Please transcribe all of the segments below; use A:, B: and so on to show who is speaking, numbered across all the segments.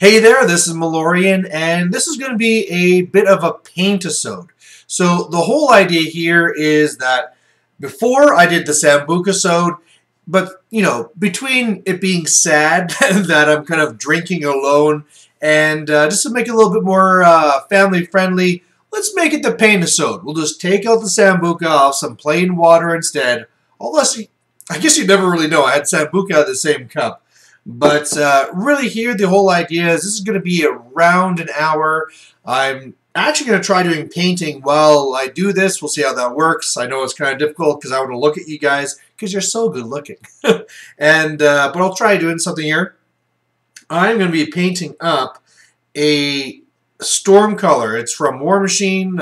A: Hey there, this is Malorian, and this is going to be a bit of a Paintisode. So the whole idea here is that before I did the Sambucasode, but between it being sad that I'm kind of drinking alone, and just to make it a little bit more family friendly, let's make it the Paintisode. We'll just take out the Sambuca off some plain water instead. Unless I guess you never really know. I had Sambuca out of the same cup. But really here, the whole idea is this is going to be around an hour. I'm actually going to try doing painting while I do this. We'll see how that works. I know it's kind of difficult because I want to look at you guys because you're so good looking. But I'll try doing something here. I'm going to be painting up a storm color. It's from War Machine,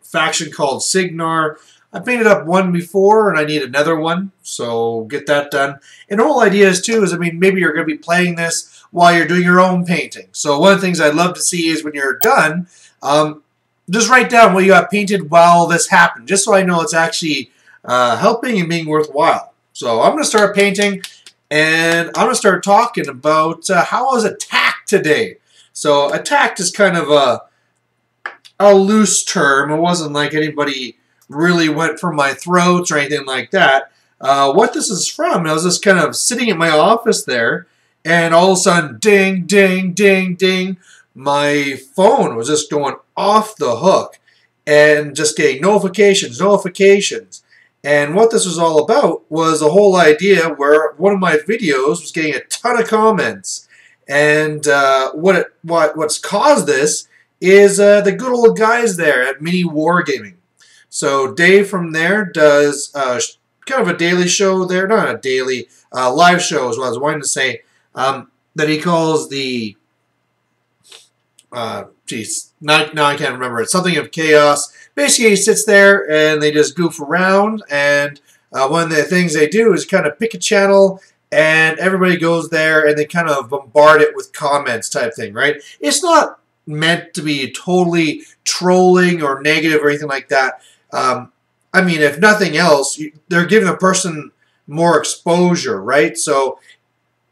A: faction called Signar. I painted up one before, and I need another one, so get that done. And the whole idea is, too, maybe you're going to be playing this while you're doing your own painting. So one of the things I'd love to see is when you're done, just write down what you got painted while this happened, just so I know it's actually helping and being worthwhile. So I'm going to start painting, and I'm going to start talking about how I was attacked today. So attacked is kind of a loose term. It wasn't like anybody really went for my throats or anything like that. What this is from, I was just kind of sitting at my office there, and all of a sudden, ding, ding, ding, ding, my phone was just going off the hook and just getting notifications, notifications. And what this was all about was the whole idea where one of my videos was getting a ton of comments. And what's caused this is the good old guys there at MiniWarGaming. So Dave from there does kind of a daily show there, not a daily, live show is what I was wanting to say, that he calls the, now I can't remember it, something of chaos. Basically he sits there and they just goof around, and one of the things they do is kind of pick a channel and everybody goes there and they kind of bombard it with comments type thing, right? It's not meant to be totally trolling or negative or anything like that. I mean, if nothing else, they're giving a person more exposure, right? So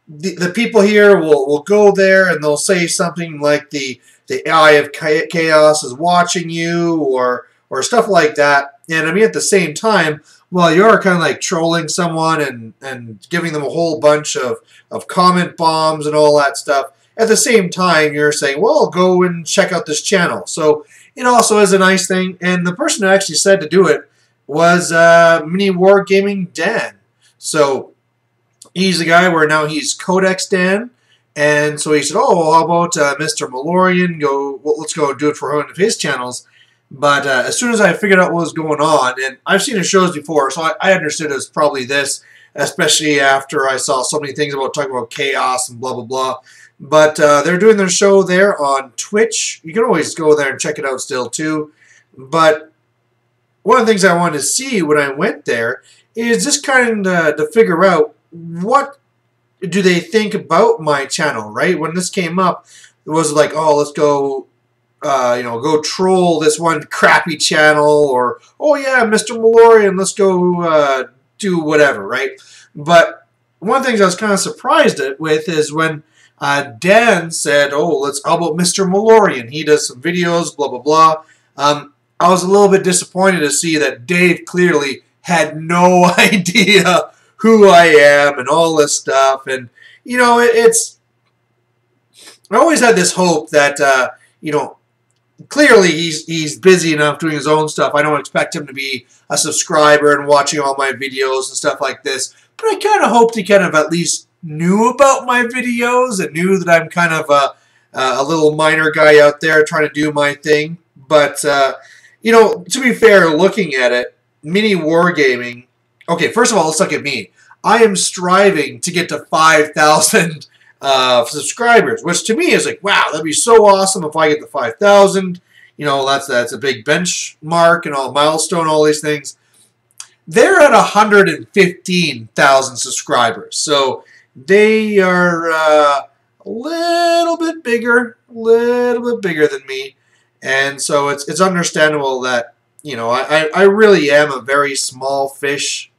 A: the people here will go there and they'll say something like the eye of chaos is watching you, or stuff like that. And I mean, at the same time, while you're kind of like trolling someone and giving them a whole bunch of comment bombs and all that stuff, at the same time, you're saying, well, go and check out this channel. So it also is a nice thing. And the person who actually said to do it was MiniWarGaming Dan. So he's the guy where now he's Codex Dan. And so he said, oh, how about Mr. Malorian? Let's go do it for one of his channels. But as soon as I figured out what was going on, and I've seen his shows before, so I understood it was probably this, especially after I saw so many things about talking about chaos and blah, blah, blah. But they're doing their show there on Twitch. You can always go there and check it out still, too. But one of the things I wanted to see when I went there is just kind of to figure out what do they think about my channel, right? When this came up, it was like, oh, let's go, go troll this one crappy channel, or, oh, yeah, Mr. Malorian, let's go do whatever, right? But one of the things I was kind of surprised with is when Dan said, oh, how about Mr. Malorian? He does some videos, blah, blah, blah. I was a little bit disappointed to see that Dave clearly had no idea who I am and all this stuff. And, I always had this hope that, clearly he's busy enough doing his own stuff. I don't expect him to be a subscriber and watching all my videos and stuff like this. But I kind of hoped he kind of at least knew about my videos and knew that I'm kind of a little minor guy out there trying to do my thing. But, to be fair, looking at it, MiniWarGaming, okay, first of all, let's look at me. I am striving to get to 5,000 subscribers, which to me is like, wow, that'd be so awesome if I get to 5,000. That's a big benchmark and all milestone, all these things. They're at 115,000 subscribers, so they are a little bit bigger than me, and so it's understandable that I really am a very small fish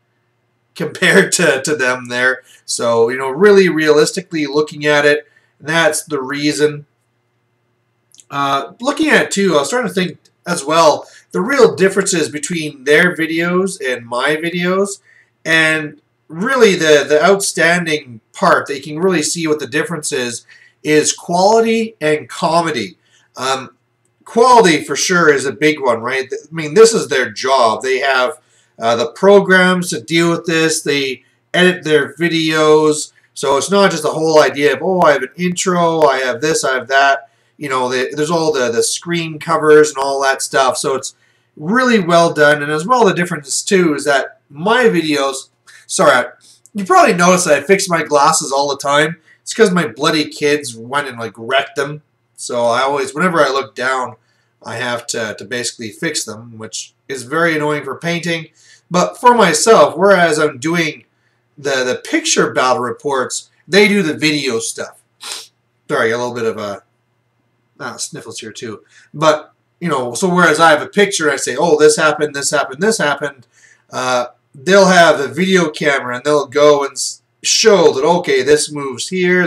A: compared to them there. So really realistically looking at it, that's the reason. Looking at it too, I was starting to think as well the real differences between their videos and my videos, and really the outstanding part that you can really see what the difference is quality and comedy. Um, Quality for sure is a big one, right? I mean, this is their job. They have the programs to deal with this. They edit their videos, so it's not just the whole idea of, oh, I have an intro, I have this, I have that. You know, there's all the screen covers and all that stuff. So it's really well done. And as well, the difference too is that my videos, sorry, you probably notice that I fix my glasses all the time. It's because my bloody kids went and like wrecked them. So I always, whenever I look down, I have to basically fix them, which is very annoying for painting. But for myself, whereas I'm doing the picture battle reports, they do the video stuff. Sorry, a little bit of a sniffles here too. But, you know, so whereas I have a picture, I say, oh, this happened, this happened, this happened, they'll have a video camera and they'll go and show that, okay, this moves here,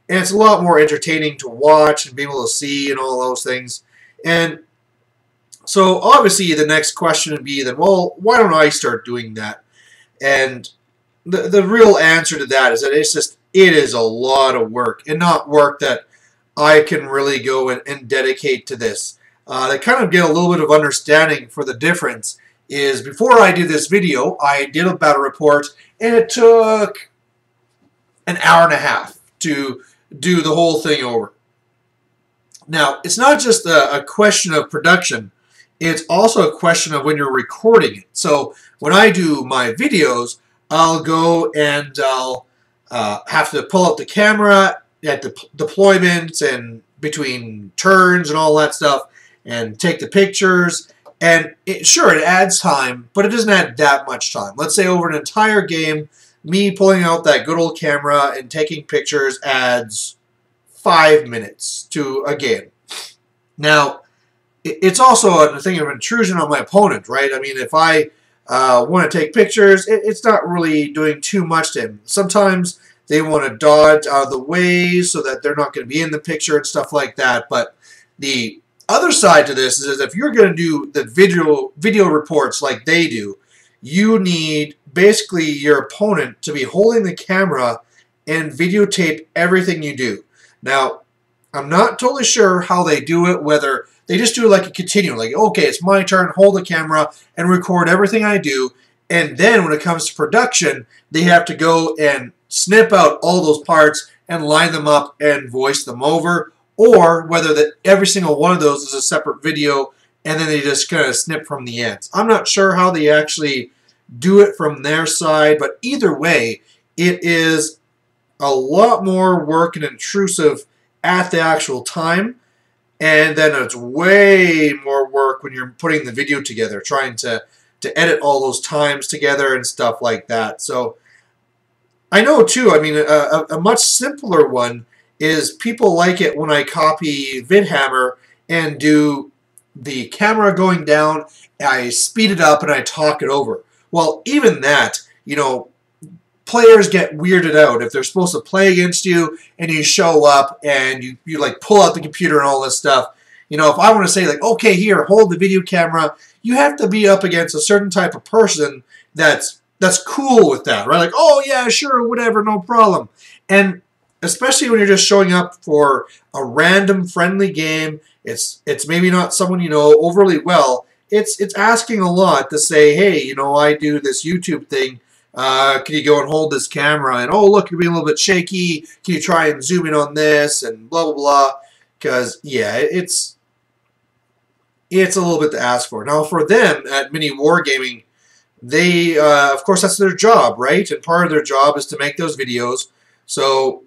A: and it's a lot more entertaining to watch and be able to see and all those things. And so obviously the next question would be then, well, why don't I start doing that? And the real answer to that is that it is a lot of work, and not work that I can really go and dedicate to this. To kind of get a little bit of understanding for the difference is before I did this video, I did a battle report, and it took an hour and a half to do the whole thing over. Now, it's not just a question of production, it's also a question of when you're recording it. So when I do my videos, I'll go and I'll have to pull out the camera at the deployments and between turns and all that stuff and take the pictures. And sure, it adds time, but it doesn't add that much time. Let's say over an entire game, me pulling out that good old camera and taking pictures adds 5 minutes to a game. Now, it's also a thing of intrusion on my opponent, right? I mean, if I want to take pictures, it's not really doing too much to him. Sometimes they want to dodge out of the way so that they're not going to be in the picture and stuff like that. But the other side to this is if you're going to do the video reports like they do, you need basically your opponent to be holding the camera and videotape everything you do. Now, I'm not totally sure how they do it, whether they just do it like a continuum, like, okay, it's my turn, hold the camera, and record everything I do, and then when it comes to production, they have to go and snip out all those parts and line them up and voice them over, or whether that every single one of those is a separate video, and then they just kind of snip from the ends. I'm not sure how they actually do it from their side, but either way, it is a lot more work and intrusive at the actual time, and then it's way more work when you're putting the video together, trying to edit all those times together and stuff like that. So I know too, I mean, a much simpler one is people like it when I copy VidHammer and do the camera going down, I speed it up and I talk it over. Well, even that, you know, players get weirded out if they're supposed to play against you and you show up and you like pull out the computer and all this stuff. You know, if I want to say like, okay, here, hold the video camera, you have to be up against a certain type of person that's cool with that, right? Like, oh yeah, sure, whatever, no problem. And especially when you're just showing up for a random friendly game, it's maybe not someone you know overly well. It's asking a lot to say, hey, you know, I do this YouTube thing. Can you go and hold this camera? And, oh, look, you're being a little bit shaky. Can you try and zoom in on this? And blah, blah, blah. Because, yeah, it's a little bit to ask for. Now, for them at MiniWarGaming, they, of course, that's their job, right? And part of their job is to make those videos. So,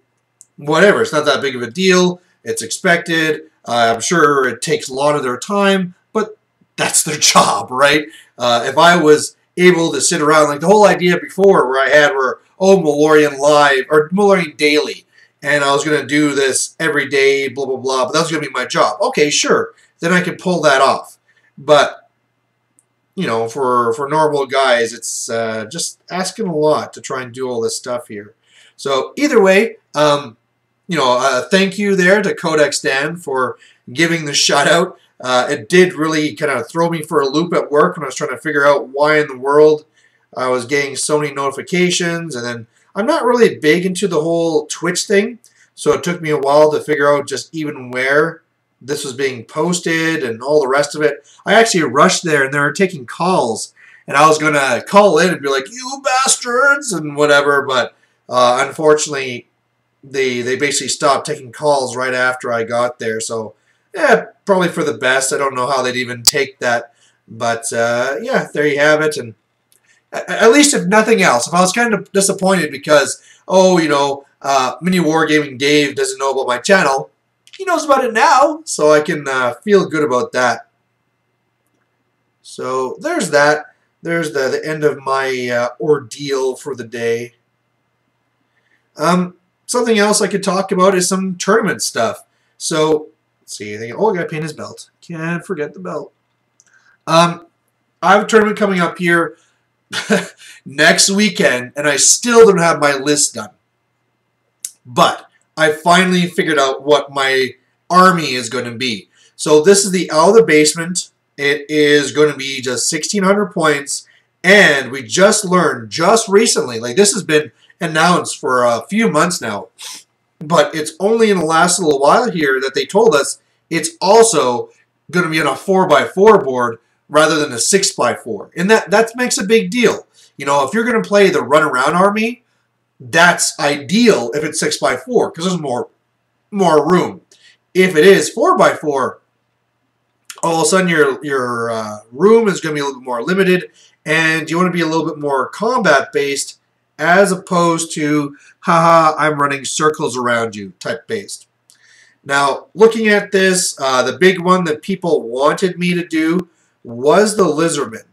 A: whatever. It's not that big of a deal. It's expected. I'm sure it takes a lot of their time, but that's their job, right? If I was able to sit around, like the whole idea before where oh, Malorian live, or Malorian daily, and I was going to do this every day, blah, blah, blah, but that was going to be my job. Okay, sure, then I could pull that off. But, you know, for normal guys, it's just asking a lot to try and do all this stuff here. So, either way, thank you there to Codex Dan for giving the shout out. It did really kind of throw me for a loop at work when I was trying to figure out why in the world I was getting so many notifications. And then I'm not really big into the whole Twitch thing, so it took me a while to figure out just even where this was being posted and all the rest of it. I actually rushed there, and they were taking calls, and I was going to call in and be like, "You bastards," and whatever, but unfortunately, they basically stopped taking calls right after I got there, so yeah, probably for the best. I don't know how they'd even take that, but yeah, there you have it. And at least if nothing else, if I was kind of disappointed because, MiniWarGaming Dave doesn't know about my channel, he knows about it now, so I can feel good about that. So there's that. There's the end of my ordeal for the day. Something else I could talk about is some tournament stuff. So, let's see. I got to paint his belt. Can't forget the belt. I have a tournament coming up here next weekend, and I still don't have my list done. But I finally figured out what my army is going to be. So this is the Out of the Basement. It is going to be just 1,600 points, and we just learned just recently, like this has been announced for a few months now, but it's only in the last little while here that they told us it's also going to be on a 4x4 board rather than a 6x4, and that makes a big deal. If you're going to play the run-around army, that's ideal if it's 6x4 because there's more room. If it is 4x4, all of a sudden your room is going to be a little bit more limited, and you want to be a little bit more combat-based as opposed to, haha, I'm running circles around you type based. Now, looking at this, the big one that people wanted me to do was the Lizardman.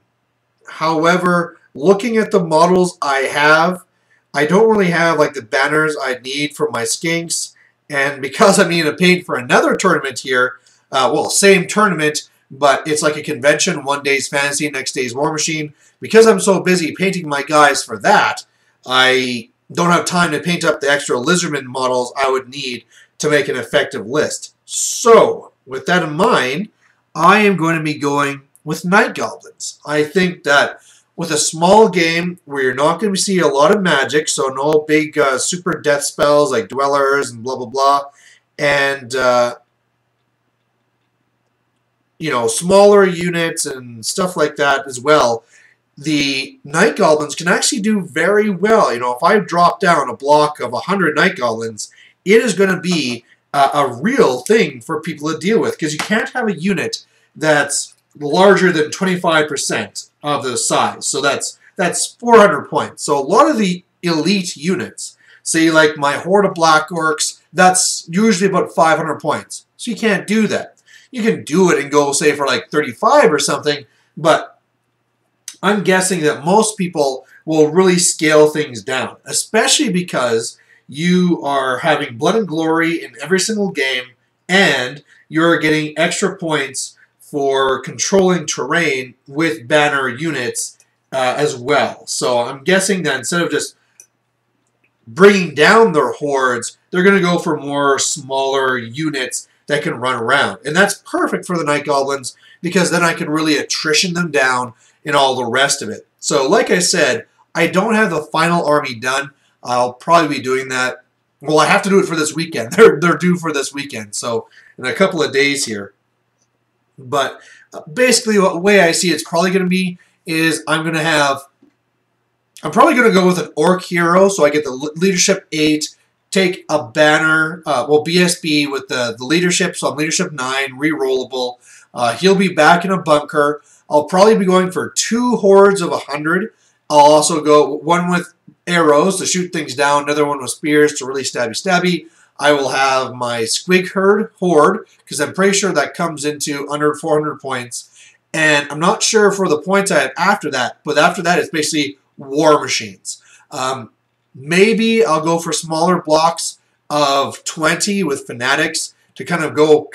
A: However, looking at the models I have, I don't really have like the banners I need for my skinks, and because I'm needing to paint for another tournament here, well, same tournament, but it's like a convention, one day's fantasy, next day's War Machine. Because I'm so busy painting my guys for that, I don't have time to paint up the extra Lizardman models I would need to make an effective list. So, with that in mind, I am going to be going with Night Goblins. I think that with a small game where you're not going to see a lot of magic, so no big super death spells like Dwellers and blah blah blah, and smaller units and stuff like that as well, the Night Goblins can actually do very well. If I drop down a block of 100 Night Goblins, it is going to be a real thing for people to deal with, because you can't have a unit that's larger than 25% of the size. So that's 400 points. So a lot of the elite units, say like my Horde of Black Orcs, that's usually about 500 points. So you can't do that. You can do it and go, say, for like 35 or something, but I'm guessing that most people will really scale things down, especially because you are having Blood and Glory in every single game, and you're getting extra points for controlling terrain with banner units as well. So I'm guessing that instead of just bringing down their hordes, they're going to go for more smaller units that can run around. And that's perfect for the Night Goblins, because then I can really attrition them down and all the rest of it. So like I said, I don't have the final army done. I'll probably be doing that. Well, I have to do it for this weekend. They're due for this weekend, so in a couple of days here. But basically, the way I see it's probably going to be is I'm probably going to go with an Orc hero, so I get the Leadership 8, take a banner, BSB with the leadership, so I'm Leadership 9, rerollable. He'll be back in a bunker. I'll probably be going for 2 hordes of 100. I'll also go one with arrows to shoot things down, another one with spears to really stabby. I will have my Squig Horde, because I'm pretty sure that comes into under 400 points. And I'm not sure for the points I have after that, but after that it's basically War Machines. Maybe I'll go for smaller blocks of 20 with Fanatics to kind of go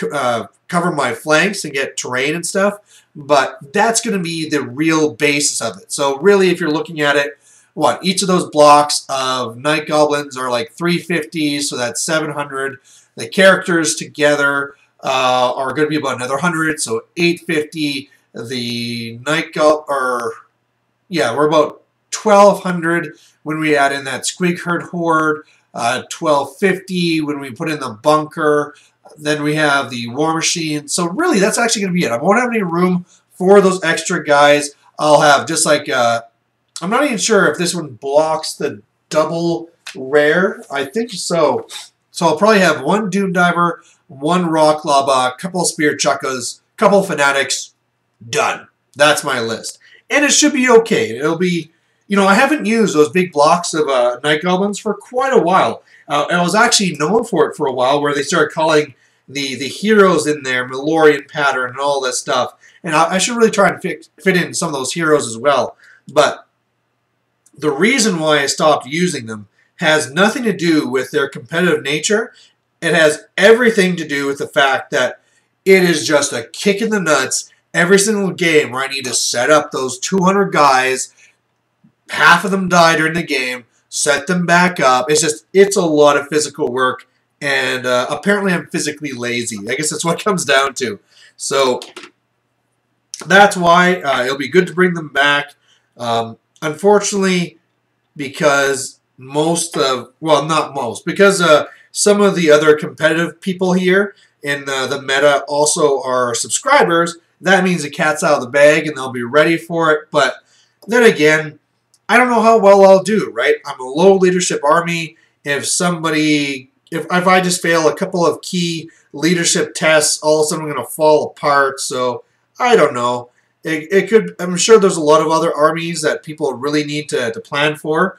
A: cover my flanks and get terrain and stuff. But that's going to be the real basis of it. So really, if you're looking at it, what, each of those blocks of Night Goblins are like 350, so that's 700. The characters together are going to be about another 100, so 850. The Night Goblin, yeah, we're about 1,200 when we add in that Squig Horde, 1,250 when we put in the bunker. Then we have the War Machine. So really, that's actually going to be it. I won't have any room for those extra guys. I'll have just like, I'm not even sure if this one blocks the double rare. I think so. So I'll probably have one Doom Diver, one Rock Lava, a couple of Spear Chuckas, a couple of Fanatics. Done. That's my list. And it should be okay. It'll be, you know, I haven't used those big blocks of Night Goblins for quite a while. And I was actually known for it for a while, where they started calling the heroes in there Malorian pattern and all this stuff. And I should really try and fit in some of those heroes as well. But the reason why I stopped using them has nothing to do with their competitive nature. It has everything to do with the fact that it is just a kick in the nuts every single game where I need to set up those 200 guys. Half of them die during the game. Set them back up. It's a lot of physical work. And apparently I'm physically lazy. I guess that's what it comes down to. So that's why it'll be good to bring them back. Unfortunately, because because some of the other competitive people here in the meta also are subscribers, that means the cat's out of the bag and they'll be ready for it. But then again, I don't know how well I'll do, right? I'm a low leadership army. If I just fail a couple of key leadership tests, all of a sudden I'm going to fall apart. So I don't know. It could. I'm sure there's a lot of other armies that people really need to plan for.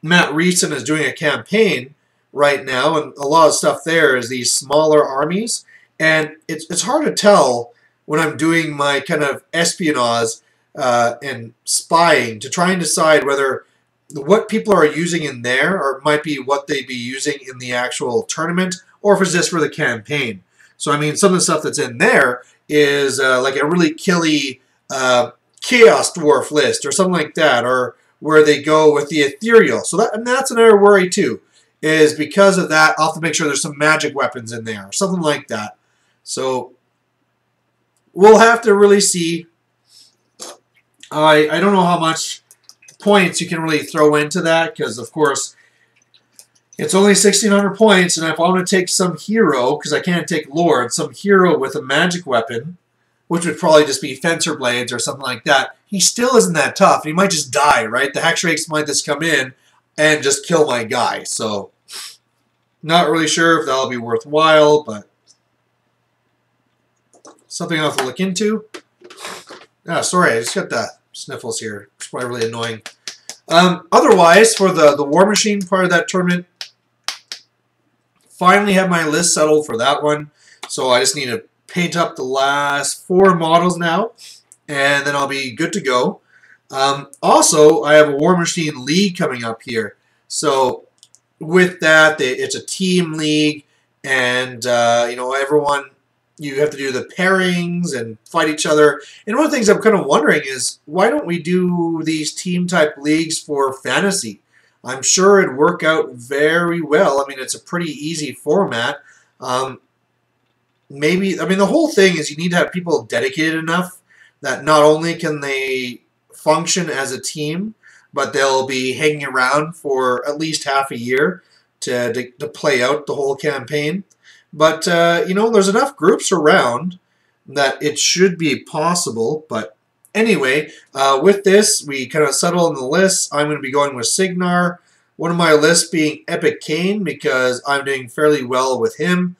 A: Matt Reeson is doing a campaign right now, and a lot of stuff there is these smaller armies, and it's hard to tell when I'm doing my kind of espionage and spying to try and decide whether what people are using in there or might be what they'd be using in the actual tournament, or if it's just for the campaign. So I mean, some of the stuff that's in there is like a really killy Chaos Dwarf list or something like that, or where they go with the Ethereal. So that's another worry too, is because of that, I'll have to make sure there's some magic weapons in there or something like that. So we'll have to really see. I don't know how much points you can really throw into that, because of course it's only 1,600 points, and if I want to take some hero, because I can't take Lord, some hero with a magic weapon, which would probably just be Fencer Blades or something like that, he still isn't that tough. He might just die, right? The Hex Rakes might just come in and just kill my guy. So not really sure if that'll be worthwhile, but something I'll have to look into. Ah, sorry, I just got the sniffles here. It's probably really annoying. Otherwise, for the War Machine part of that tournament, finally have my list settled for that one. So I just need to paint up the last 4 models now, and then I'll be good to go. Also, I have a War Machine League coming up here. So with that, it's a team league, and you know, everyone, you have to do the pairings and fight each other. And one of the things I'm kind of wondering is, why don't we do these team-type leagues for fantasy? I'm sure it'd work out very well. I mean, it's a pretty easy format. Maybe, I mean, the whole thing is you need to have people dedicated enough that not only can they function as a team, but they'll be hanging around for at least half a year to play out the whole campaign. But, you know, there's enough groups around that it should be possible. But anyway, with this, we kind of settle on the list. I'm going to be going with Signar. One of my lists being Epic Kane, because I'm doing fairly well with him,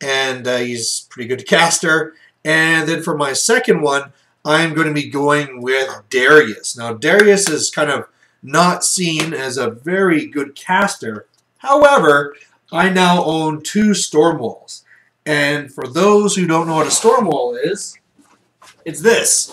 A: and he's pretty good caster. And then for my second one, I'm going to be going with Darius. Now, Darius is kind of not seen as a very good caster. However, I now own 2 Stormwalls. And for those who don't know what a Stormwall is, it's this.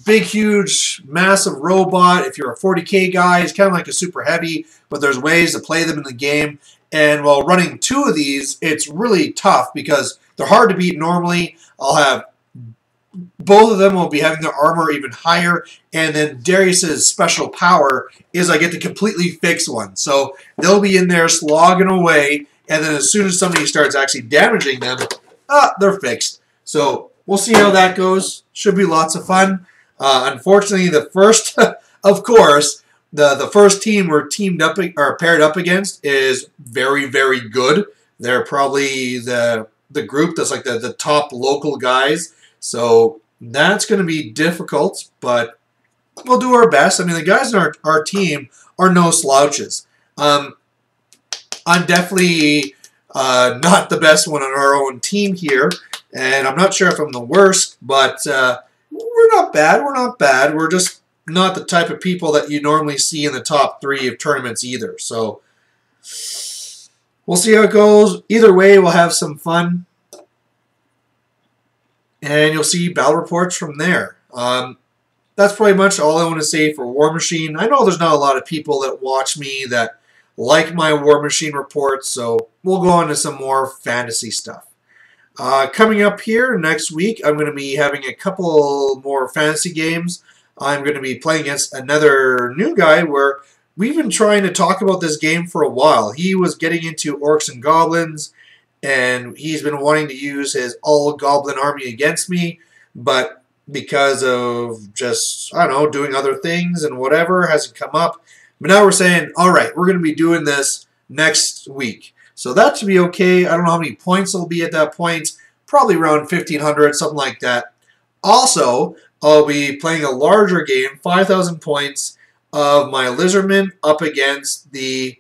A: Big, huge, massive robot. If you're a 40k guy, it's kind of like a super heavy, but there's ways to play them in the game. And while running 2 of these, it's really tough because they're hard to beat normally. I'll have both of them will be having their armor even higher, and then Darius's special power is I get to completely fix one. So they'll be in there slogging away, and then as soon as somebody starts actually damaging them, they're fixed. So we'll see how that goes. Should be lots of fun. Unfortunately, the first, of course, the first team we're teamed up or paired up against is very, very good. They're probably the group that's like the top local guys. So that's going to be difficult, but we'll do our best. I mean, the guys in our team are no slouches. I'm definitely not the best one on our own team here, and I'm not sure if I'm the worst, but we're not bad. We're not bad. We're just not the type of people that you normally see in the top 3 of tournaments either. So we'll see how it goes. Either way, we'll have some fun. And you'll see battle reports from there. That's pretty much all I want to say for War Machine. I know there's not a lot of people that watch me that like my War Machine reports, so we'll go on to some more fantasy stuff. Coming up here next week, I'm going to be having a couple more fantasy games. I'm going to be playing against another new guy where we've been trying to talk about this game for a while. He was getting into Orcs and Goblins, and he's been wanting to use his all-goblin army against me, but because of just, I don't know, doing other things and whatever, hasn't come up. But now we're saying, all right, we're going to be doing this next week. So that should be okay. I don't know how many points it'll be at that point. Probably around 1,500, something like that. Also, I'll be playing a larger game, 5,000 points, of my Lizardmen up against the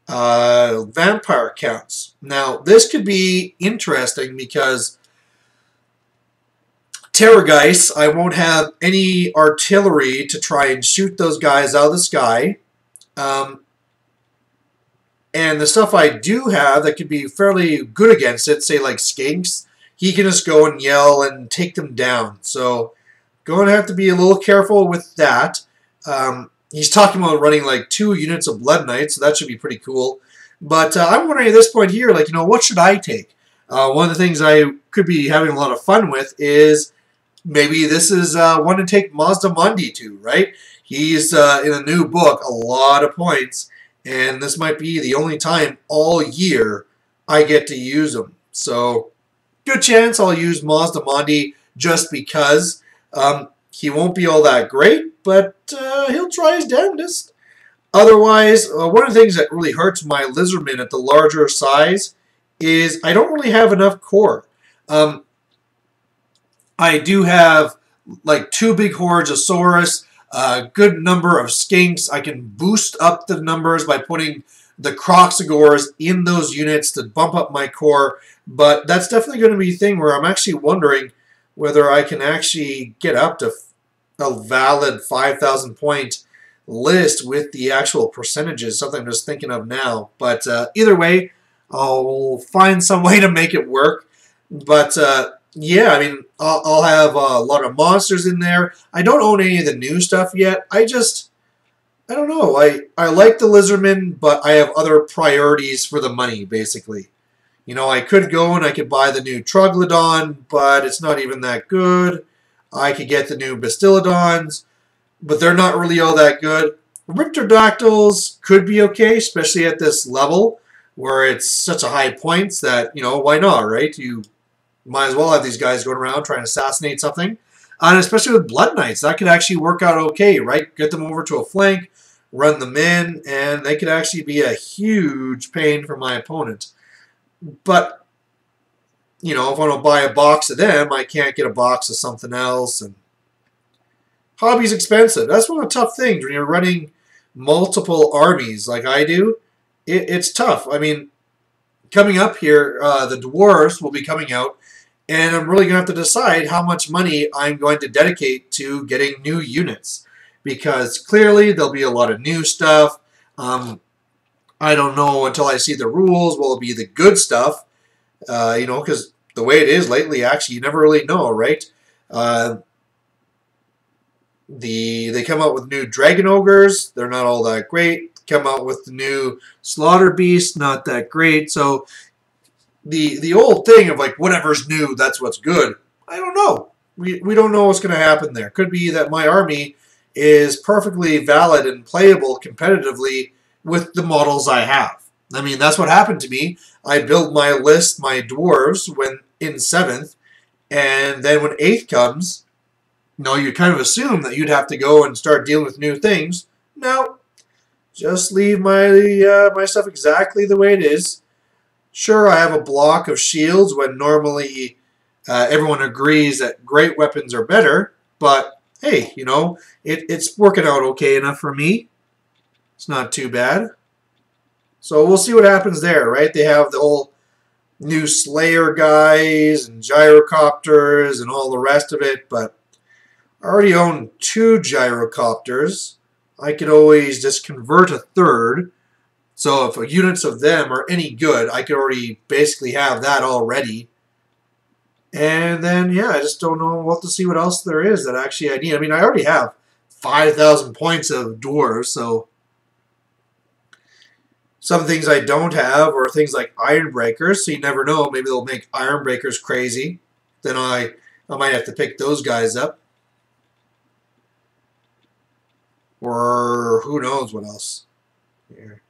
A: vampire counts. Now, this could be interesting because Terrorgeist, I won't have any artillery to try and shoot those guys out of the sky. And the stuff I do have that could be fairly good against it, say like Skinks, he can just go and yell and take them down. So, going to have to be a little careful with that. He's talking about running like 2 units of Blood Knights, so that should be pretty cool. But I'm wondering at this point here, like, what should I take? One of the things I could be having a lot of fun with is maybe this is one to take Mazdamundi to, right? He's in a new book, a lot of points, and this might be the only time all year I get to use him. So, good chance I'll use Mazdamundi just because. He won't be all that great, but he'll try his damnedest. Otherwise, one of the things that really hurts my Lizardmen at the larger size is I don't really have enough core. I do have like 2 big hordes of Saurus, a good number of Skinks. I can boost up the numbers by putting the Croxagores in those units to bump up my core, but that's definitely going to be a thing where I'm actually wondering whether I can actually get up to a valid 5,000 point list with the actual percentages, something I'm just thinking of now. But either way, I'll find some way to make it work. But yeah, I mean, I'll have a lot of monsters in there. I don't own any of the new stuff yet. I don't know. I like the Lizardmen, but I have other priorities for the money, basically. I could go and I could buy the new Troglodon, but it's not even that good. I could get the new Bastiladons, but they're not really all that good. Ripterdactyls could be okay, especially at this level where it's such a high points that, why not, right? You might as well have these guys going around trying to assassinate something. And especially with Blood Knights, that could actually work out okay, right? Get them over to a flank, run them in, and they could actually be a huge pain for my opponent. But, if I don't buy a box of them, I can't get a box of something else. And hobby's expensive. That's one of the tough things when you're running multiple armies like I do. It's tough. I mean, coming up here, the Dwarves will be coming out, and I'm really going to have to decide how much money I'm going to dedicate to getting new units. Because clearly there'll be a lot of new stuff. I don't know until I see the rules. Will it be the good stuff? Because the way it is lately, actually, you never really know, right? They come out with new Dragon Ogres. They're not all that great. Come out with the new Slaughter Beast. Not that great. So the old thing of like whatever's new, that's what's good. I don't know. we don't know what's going to happen there. Could be that my army is perfectly valid and playable competitively with the models I have. I mean, that's what happened to me. I built my list, my dwarves, when in 7th, and then when 8th comes, you kind of assume that you'd have to go and start dealing with new things. No, just leave my my stuff exactly the way it is. Sure, I have a block of shields when normally everyone agrees that great weapons are better, but hey, it's working out okay enough for me. It's not too bad. So we'll see what happens there, right? They have the whole new Slayer guys and gyrocopters and all the rest of it, but I already own 2 gyrocopters. I could always just convert a 3rd. So if units of them are any good, I could already basically have that already. And then, yeah, I just don't know what to see what else there is that actually I need. I mean, I already have 5,000 points of dwarves, so some things I don't have are things like Iron Breakers, so you never know. Maybe they'll make Iron Breakers crazy. Then I might have to pick those guys up. Or who knows what else here.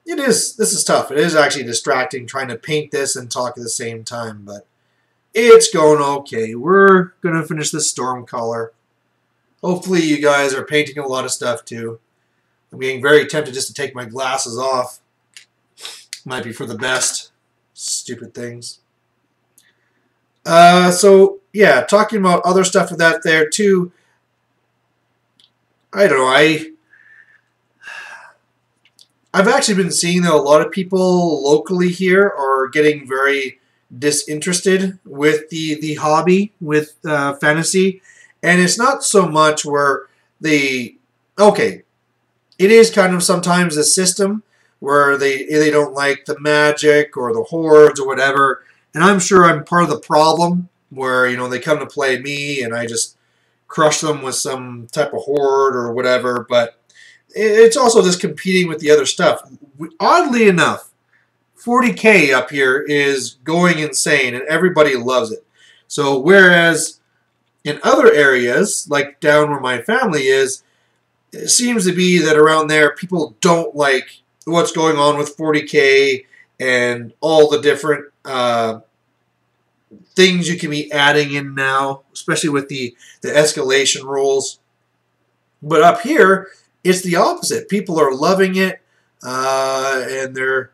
A: This is tough. It is actually distracting trying to paint this and talk at the same time, but it's going okay. We're going to finish this storm color. Hopefully you guys are painting a lot of stuff too. I'm getting very tempted just to take my glasses off. Might be for the best. Stupid things. So, yeah, talking about other stuff with that there too. I don't know. I've actually been seeing that a lot of people locally here are getting very disinterested with the hobby, with fantasy. And it's not so much where okay, it is kind of sometimes a system where they don't like the magic or the hordes or whatever. And I'm sure I'm part of the problem where, they come to play me and I just crush them with some type of horde or whatever. But it's also just competing with the other stuff. Oddly enough, 40K up here is going insane and everybody loves it. So whereas in other areas, like down where my family is, it seems to be that around there people don't like what's going on with 40K and all the different things you can be adding in now, especially with the escalation rules. But up here, it's the opposite. People are loving it, and they're,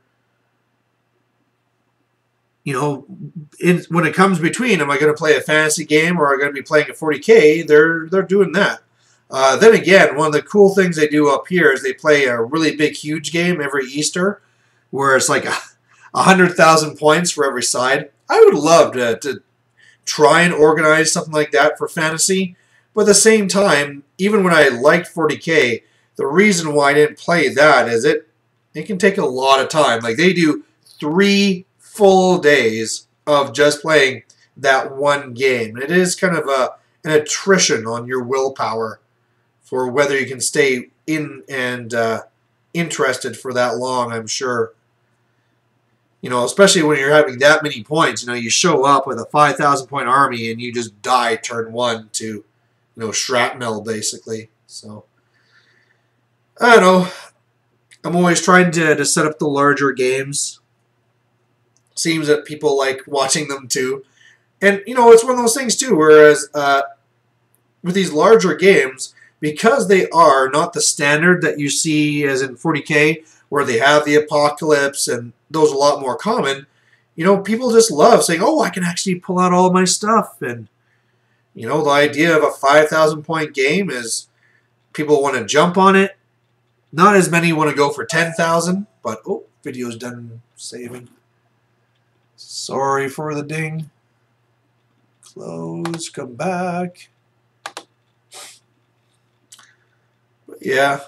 A: when it comes between, am I going to play a fantasy game or am I going to be playing a 40K? They're doing that. Then again, one of the cool things they do up here is they play a really big, huge game every Easter, where it's like 100,000 points for every side. I would love to try and organize something like that for fantasy, but at the same time, even when I liked 40K, the reason why I didn't play that is it can take a lot of time. Like they do 3 full days of just playing that one game. It is kind of an attrition on your willpower for whether you can stay in and interested for that long, I'm sure. Especially when you're having that many points. You show up with a 5,000 point army and you just die turn 1 to, shrapnel basically. So, I don't know. I'm always trying to set up the larger games. Seems that people like watching them too. And, it's one of those things too, whereas with these larger games, because they are not the standard that you see as in 40K, where they have the apocalypse and those are a lot more common, people just love saying, oh, I can actually pull out all my stuff. And, the idea of a 5,000 point game is people want to jump on it. Not as many want to go for 10,000, but, oh, video's done saving. Sorry for the ding. Close, come back. But yeah.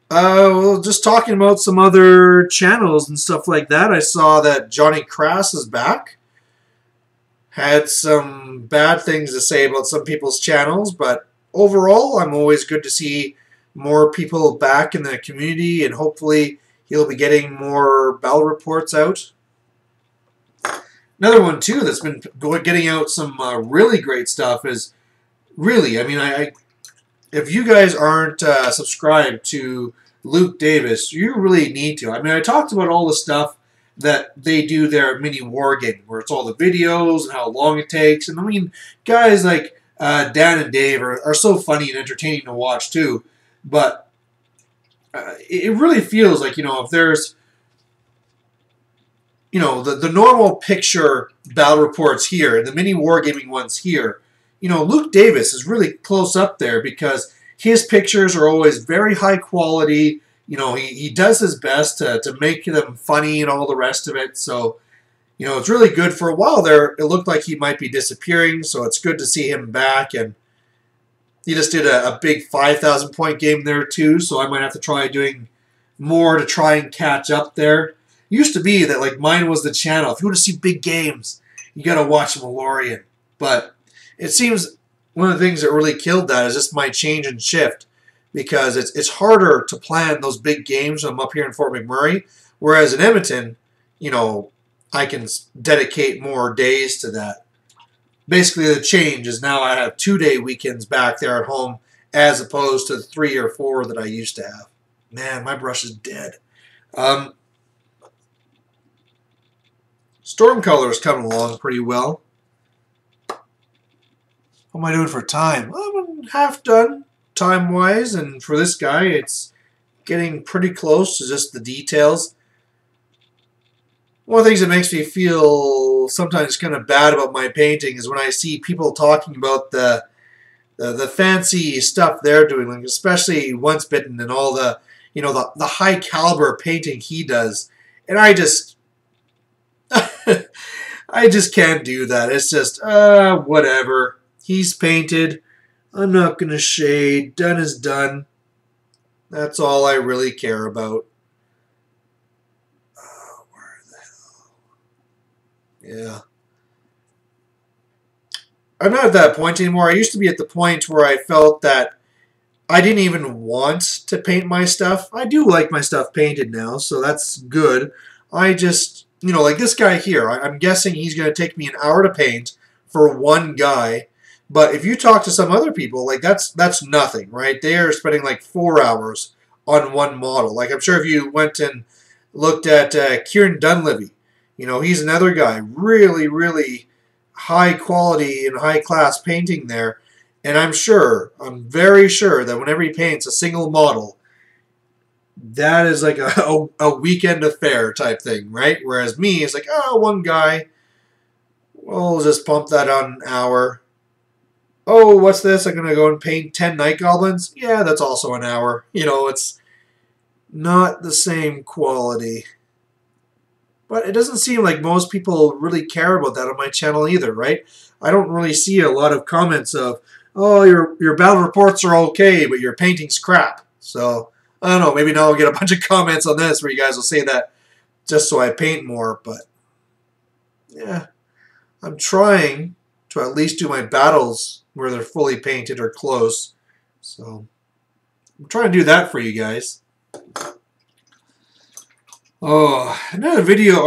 A: Well, just talking about some other channels and stuff like that, I saw that Johnny Crass is back. Had some bad things to say about some people's channels, but overall, I'm always good to see more people back in the community, and hopefully he'll be getting more battle reports out. Another one too that's been getting out some really great stuff is really. I mean, if you guys aren't subscribed to Luke Davis, you really need to. I mean, I talked about all the stuff that they do there at MiniWarGaming, where it's all the videos and how long it takes. And I mean, guys like Dan and Dave are so funny and entertaining to watch too. But it really feels like, if there's, the normal picture battle reports here and the MiniWarGaming ones here, Luke Davis is really close up there because his pictures are always very high quality. He does his best to make them funny and all the rest of it. So, it's really good. For a while there, it looked like he might be disappearing, so it's good to see him back. And he just did a big 5,000 point game there too, so I might have to try doing more to try and catch up there. It used to be that like mine was the channel. If you want to see big games, you got to watch Malorian. But it seems one of the things that really killed that is just my change and shift, because it's harder to plan those big games when I'm up here in Fort McMurray, whereas in Edmonton, I can dedicate more days to that. Basically, the change is now I have 2-day weekends back there at home as opposed to the 3 or 4 that I used to have. Man, my brush is dead. Storm color is coming along pretty well. What am I doing for time? I'm half done time-wise, and for this guy, it's getting pretty close to just the details. One of the things that makes me feel sometimes kind of bad about my painting is when I see people talking about the fancy stuff they're doing, like especially Once Bitten and all the the high caliber painting he does, and I just I just can't do that. It's just whatever. He's painted. I'm not gonna shade. Done is done. That's all I really care about. Yeah. I'm not at that point anymore. I used to be at the point where I felt that I didn't even want to paint my stuff. I do like my stuff painted now, so that's good. I just, like this guy here, I'm guessing he's going to take me an hour to paint for one guy. But if you talk to some other people, like that's nothing, right? They are spending like 4 hours on one model. Like I'm sure if you went and looked at Kieran Dunleavy, he's another guy, really, really high quality and high class painting there. And I'm very sure that whenever he paints a single model, that is like a weekend affair type thing, right? Whereas me, it's like, oh, one guy, we'll just pump that on an hour. Oh, what's this? I'm going to go and paint 10 night goblins? Yeah, that's also an hour. It's not the same quality. But it doesn't seem like most people really care about that on my channel either, right? I don't really see a lot of comments of, oh, your battle reports are okay, but your painting's crap. So, I don't know, maybe now I'll get a bunch of comments on this where you guys will say that just so I paint more, but yeah. I'm trying to at least do my battles where they're fully painted or close. So, I'm trying to do that for you guys. Oh, another video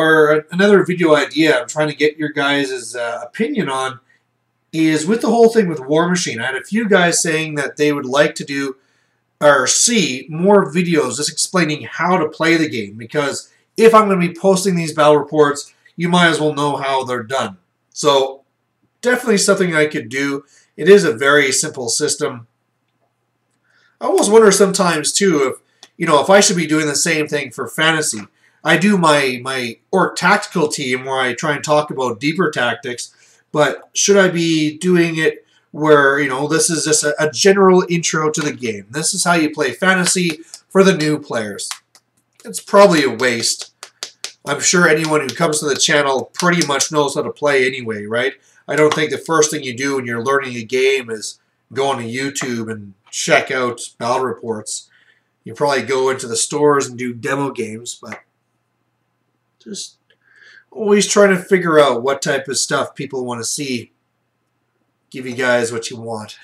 A: idea I'm trying to get your guys' opinion on is with the whole thing with War Machine. I had a few guys saying that they would like to do or see more videos just explaining how to play the game, because if I'm going to be posting these battle reports, you might as well know how they're done. So definitely something I could do. It is a very simple system. I almost wonder sometimes too if I should be doing the same thing for fantasy. I do my orc tactical team where I try and talk about deeper tactics, but should I be doing it where, this is just a general intro to the game? This is how you play fantasy for the new players. It's probably a waste. I'm sure anyone who comes to the channel pretty much knows how to play anyway, right? I don't think the first thing you do when you're learning a game is go on to YouTube and check out battle reports. You probably go into the stores and do demo games, but just always trying to figure out what type of stuff people want to see. Give you guys what you want.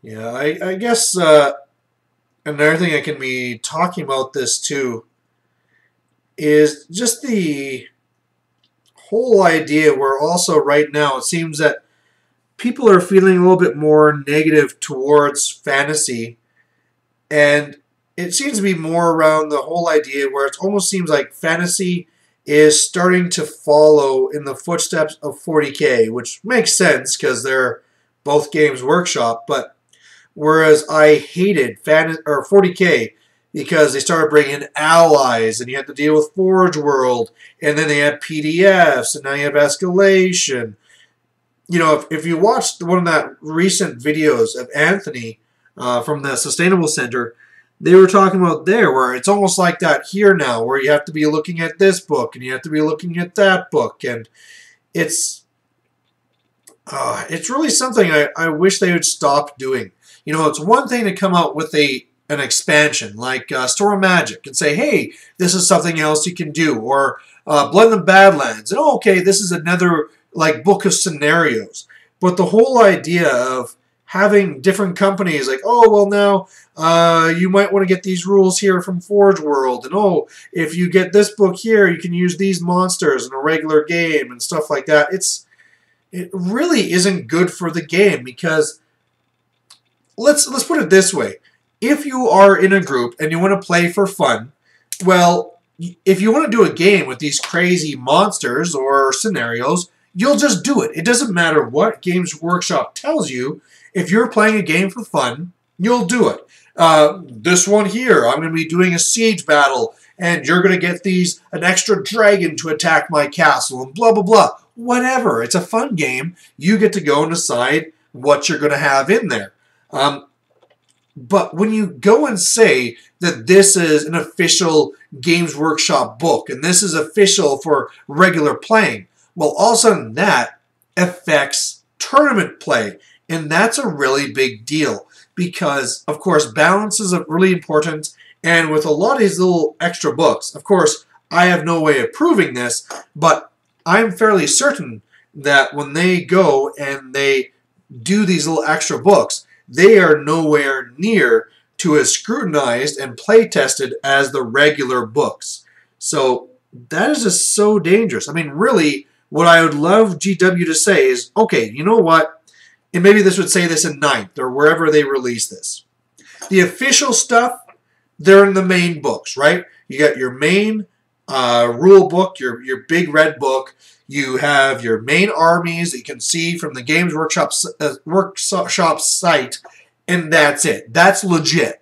A: Yeah, I guess another thing I can be talking about this too is just the whole idea where also right now it seems that people are feeling a little bit more negative towards fantasy, and it seems to be more around the whole idea where it almost seems like fantasy is starting to follow in the footsteps of 40K, which makes sense because they're both Games Workshop, but whereas I hated 40K because they started bringing in allies, and you had to deal with Forge World, and then they had PDFs, and now you have escalation. You know, if you watched one of that recent videos of Anthony from the Sustainable Center, they were talking about there where it's almost like that here now, where you have to be looking at this book and you have to be looking at that book, and it's really something I wish they would stop doing. You know, it's one thing to come out with an expansion like Storm Magic and say, hey, this is something else you can do, or Blood and Badlands, and okay, this is another like book of scenarios. But the whole idea of having different companies like, oh, well, now you might want to get these rules here from Forge World, and oh, if you get this book here, you can use these monsters in a regular game and stuff like that. It really isn't good for the game, because let's put it this way. If you are in a group and you want to play for fun, well, if you want to do a game with these crazy monsters or scenarios, you'll just do it. It doesn't matter what Games Workshop tells you. If you're playing a game for fun, you'll do it. This one here, I'm going to be doing a siege battle, and you're going to get an extra dragon to attack my castle, and blah, blah, blah. Whatever. It's a fun game. You get to go and decide what you're going to have in there. But when you go and say that this is an official Games Workshop book, and this is official for regular playing, well, all of a sudden that affects tournament play. And that's a really big deal because, of course, balance is really important. And with a lot of these little extra books, of course, I have no way of proving this, but I'm fairly certain that when they go and they do these little extra books, they are nowhere near to as scrutinized and play tested as the regular books. So that is just so dangerous. I mean, really, what I would love GW to say is, okay, you know what? And maybe this would say this in 9th or wherever they release this. The official stuff, they're in the main books, right? You got your main rule book, your big red book. You have your main armies that you can see from the Games Workshop site, and that's it. That's legit.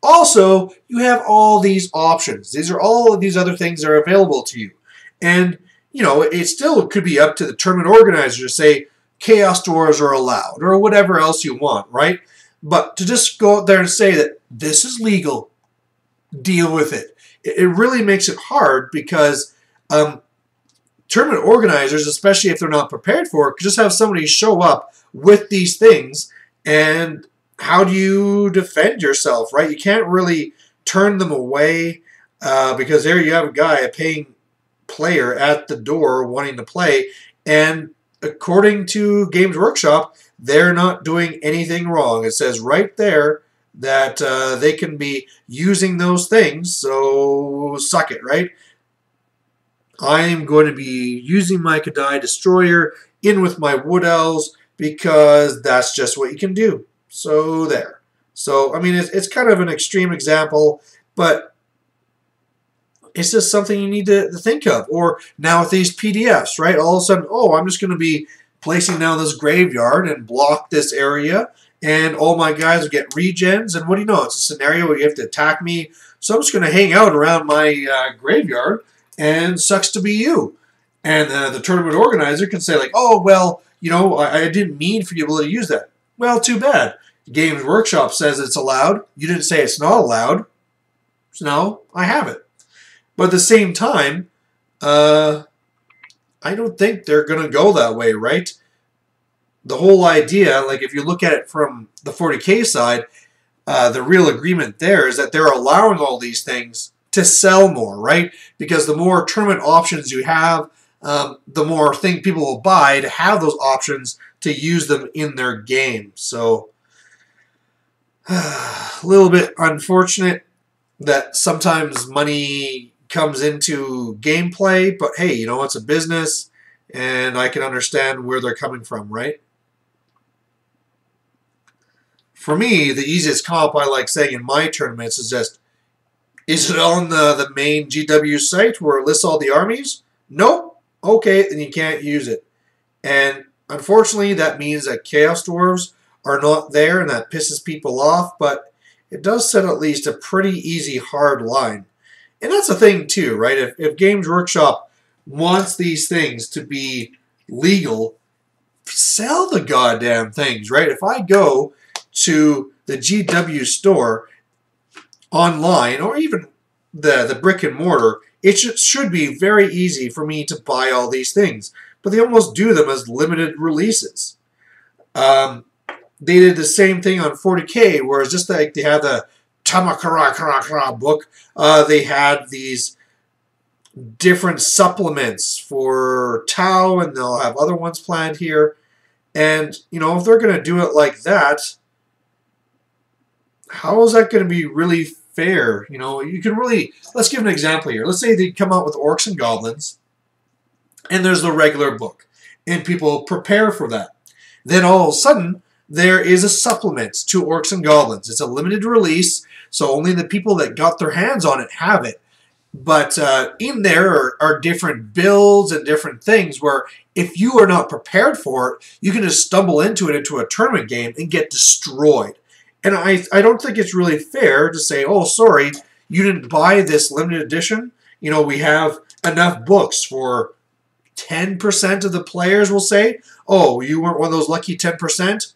A: Also, you have all these options. These are all of these other things that are available to you. And, you know, it still could be up to the tournament organizer to say chaos doors are allowed or whatever else you want, right? But to just go out there and say that this is legal, deal with it. It really makes it hard because tournament organizers, especially if they're not prepared for it, could just have somebody show up with these things, and how do you defend yourself, right? You can't really turn them away because there you have a guy, a paying player at the door wanting to play, and according to Games Workshop, they're not doing anything wrong. It says right there that they can be using those things, so suck it, right? I'm going to be using my Kadai Destroyer in with my Wood Elves because that's just what you can do. So there. So, I mean, it's kind of an extreme example, but it's just something you need to think of. Or now with these PDFs, right? All of a sudden, oh, I'm just going to be placing down this graveyard and block this area, and all my guys will get regens, and what do you know? It's a scenario where you have to attack me, so I'm just going to hang out around my graveyard, and sucks to be you. And the tournament organizer can say, like, oh, well, you know, I didn't mean for you to be able to use that. Well, too bad. Games Workshop says it's allowed. You didn't say it's not allowed. So no, I have it. But at the same time, I don't think they're going to go that way, right? The whole idea, like if you look at it from the 40K side, the real agreement there is that they're allowing all these things to sell more, right? Because the more tournament options you have, the more people will buy to have those options to use them in their game. So, a little bit unfortunate that sometimes money comes into gameplay, but hey, you know, it's a business, and I can understand where they're coming from, right? For me, the easiest comp I like saying in my tournaments is just, is it on the main GW site where it lists all the armies? Nope. Okay, then you can't use it. And unfortunately, that means that Chaos Dwarves are not there, and that pisses people off, but it does set at least a pretty easy hard line. And that's the thing too, right? If Games Workshop wants these things to be legal, sell the goddamn things, right? If I go to the GW store online, or even the brick and mortar, it should be very easy for me to buy all these things. But they almost do them as limited releases. They did the same thing on 40K, whereas just like they had the Tamakara book, they had these different supplements for Tau, and they'll have other ones planned here. And, you know, if they're going to do it like that, how is that going to be really fair? You know, you can really, let's give an example here. Let's say they come out with Orcs and Goblins, and there's the regular book, and people prepare for that. Then all of a sudden, there is a supplement to Orcs and Goblins. It's a limited release, so only the people that got their hands on it have it. But in there are different builds and different things where if you are not prepared for it, you can just stumble into it into a tournament game and get destroyed. And I don't think it's really fair to say, oh, sorry, you didn't buy this limited edition. You know, we have enough books for 10% of the players, will say. Oh, you weren't one of those lucky 10%?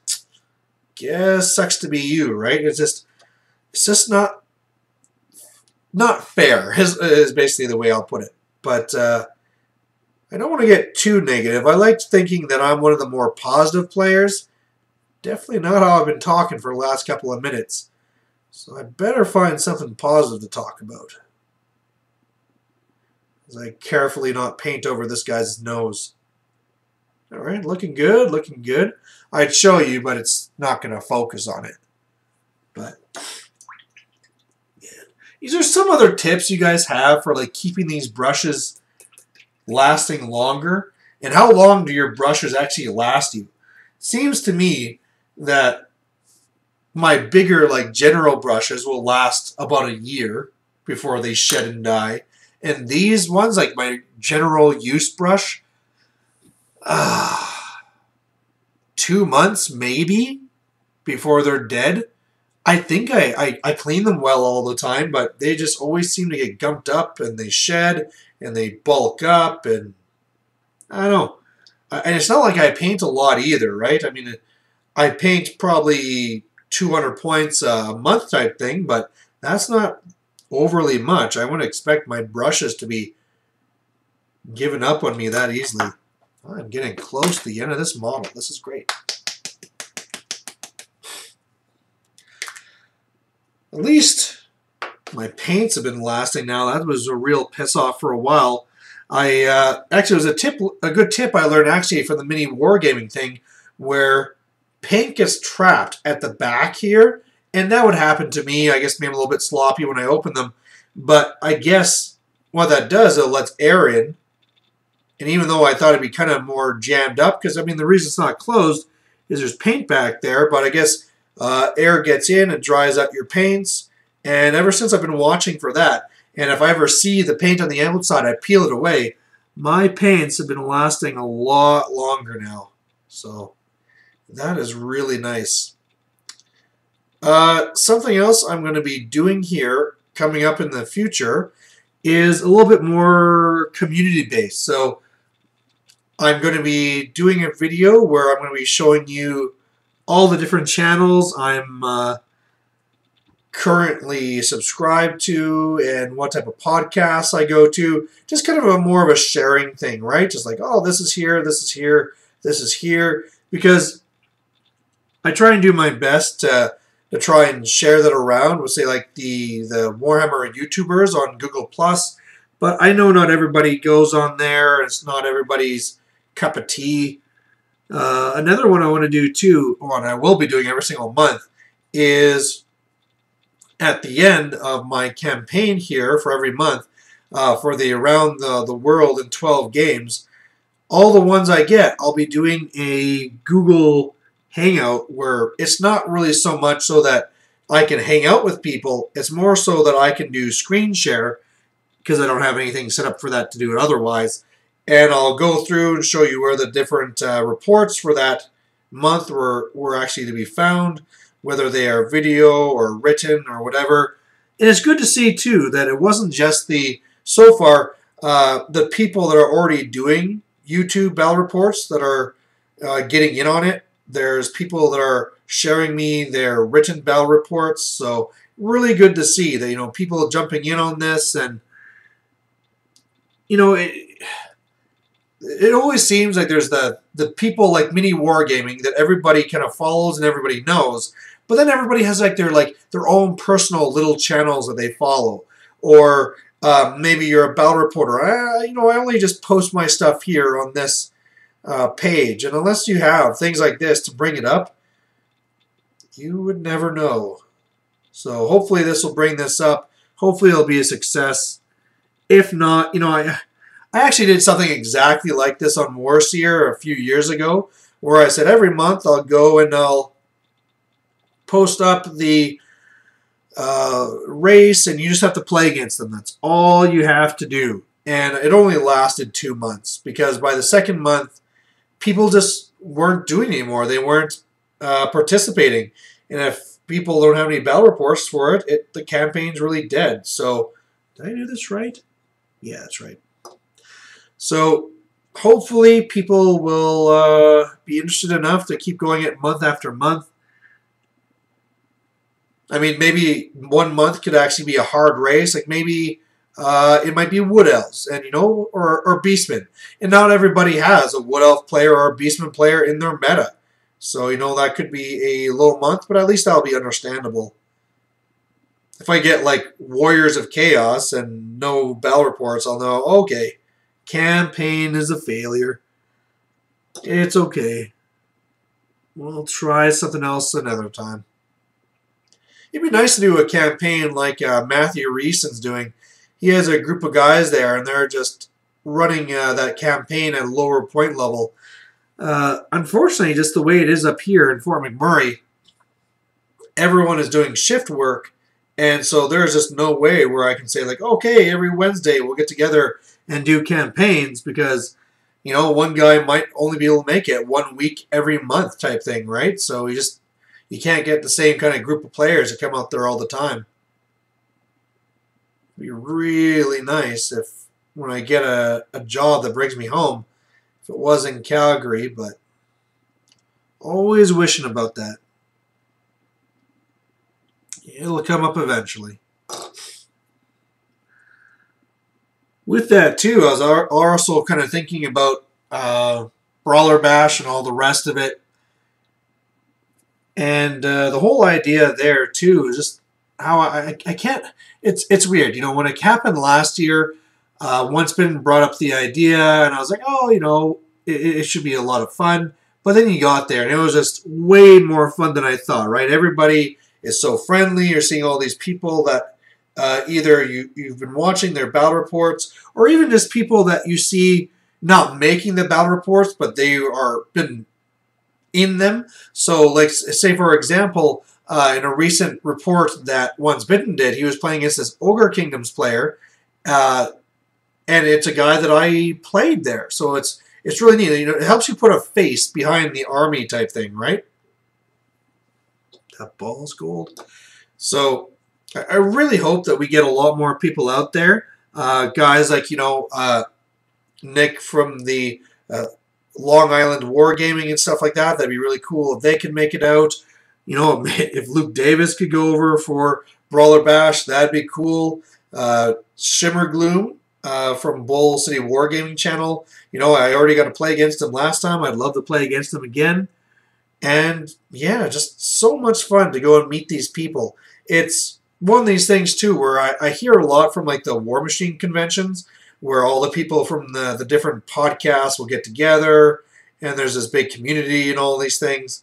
A: Guess sucks to be you, right? It's just not fair, is basically the way I'll put it. But I don't want to get too negative. I like thinking that I'm one of the more positive players. Definitely not how I've been talking for the last couple of minutes. So I better find something positive to talk about. As I carefully not paint over this guy's nose. Alright, looking good, looking good. I'd show you, but it's not going to focus on it. But yeah. Is there some other tips you guys have for like keeping these brushes lasting longer? And how long do your brushes actually last you? Seems to me that my bigger like general brushes will last about a year before they shed and die. And these ones, like my general use brush, 2 months maybe before they're dead. I think I clean them well all the time, but they just always seem to get gumped up and they shed and they bulk up, and I don't know. And it's not like I paint a lot either, right? I mean, I paint probably 200 points a month type thing, but that's not overly much. I wouldn't expect my brushes to be giving up on me that easily. I'm getting close to the end of this model. This is great. At least my paints have been lasting now. That was a real piss off for a while. Actually, it was a good tip I learned actually from the MiniWarGaming thing, where paint gets trapped at the back here, and that would happen to me. I guess maybe a little bit sloppy when I open them, but I guess what that does, it lets air in. And even though I thought it'd be kind of more jammed up, because I mean the reason it's not closed is there's paint back there, but I guess air gets in and dries out your paints. And ever since I've been watching for that, and if I ever see the paint on the outside, I peel it away. My paints have been lasting a lot longer now. So that is really nice. Something else I'm going to be doing here coming up in the future is a little bit more community-based. So I'm going to be doing a video where I'm going to be showing you all the different channels I'm currently subscribed to and what type of podcasts I go to. Just kind of a more of a sharing thing, right? Just like, oh, this is here, this is here, this is here. Because I try and do my best to try and share that around. We'll say like the Warhammer YouTubers on Google+. But I know not everybody goes on there. It's not everybody's cup of tea. Another one I want to do too, and I will be doing every single month, is at the end of my campaign here for every month, for the Around the World in 12 games, all the ones I get, I'll be doing a Google Hangout where it's not really so much so that I can hang out with people. It's more so that I can do screen share because I don't have anything set up for that to do it otherwise. And I'll go through and show you where the different reports for that month were actually to be found, whether they are video or written or whatever. And it's good to see, too, that it wasn't just so far, the people that are already doing YouTube battle reports that are getting in on it. There's people that are sharing me their written battle reports. So really good to see that, people jumping in on this. And, it always seems like there's the people like MiniWarGaming that everybody kind of follows and everybody knows, but then everybody has their own personal little channels that they follow. Or maybe you're a battle reporter. I only just post my stuff here on this page, and unless you have things like this to bring it up, you would never know. So hopefully this will bring this up. Hopefully it'll be a success. If not, I actually did something exactly like this on Warseer a few years ago, where I said every month I'll go and I'll post up the race, and you just have to play against them. That's all you have to do. And it only lasted 2 months, because by the second month, people just weren't doing anymore. They weren't participating. And if people don't have any battle reports for it, the campaign's really dead. So, did I do this right? Yeah, that's right. So hopefully people will be interested enough to keep going it month after month. I mean, maybe 1 month could actually be a hard race. Like maybe it might be Wood Elves, and or Beastmen. And not everybody has a Wood Elf player or a Beastman player in their meta. So that could be a low month, but at least that'll be understandable. If I get like Warriors of Chaos and no battle reports, I'll know, okay, campaign is a failure. It's okay. We'll try something else another time. It'd be nice to do a campaign like Matthew Reeson's doing. He has a group of guys there, and they're just running that campaign at a lower point level. Unfortunately, just the way it is up here in Fort McMurray, everyone is doing shift work, and so there's just no way where I can say, like, okay, every Wednesday we'll get together and do campaigns, because one guy might only be able to make it 1 week every month type thing, right? So you can't get the same kind of group of players that come out there all the time. It'd be really nice if when I get a job that brings me home, if it was in Calgary, but always wishing about that. It'll come up eventually. With that, too, I was also kind of thinking about Brawler Bash and all the rest of it. And the whole idea there, too, is just how I can't... It's weird. When it happened last year, once been brought up the idea, and I was like, oh, it should be a lot of fun. But then you got there, and it was just way more fun than I thought, right? Everybody is so friendly. You're seeing all these people that... either you've been watching their battle reports, or even just people that you see not making the battle reports, but they are been in them. So, like, say for example, in a recent report that Once Bitten did, he was playing against this Ogre Kingdoms player, and it's a guy that I played there. So it's really neat. It helps you put a face behind the army type thing, right? That ball's gold. So I really hope that we get a lot more people out there. Guys like, Nick from the Long Island Wargaming and stuff like that. That'd be really cool if they could make it out. If Luke Davis could go over for Brawler Bash, that'd be cool. Shimmer Gloom from Bull City Wargaming channel. I already got to play against him last time. I'd love to play against him again. And, yeah, just so much fun to go and meet these people. It's one of these things, too, where I hear a lot from, like, the War Machine conventions, where all the people from the different podcasts will get together, and there's this big community and all these things.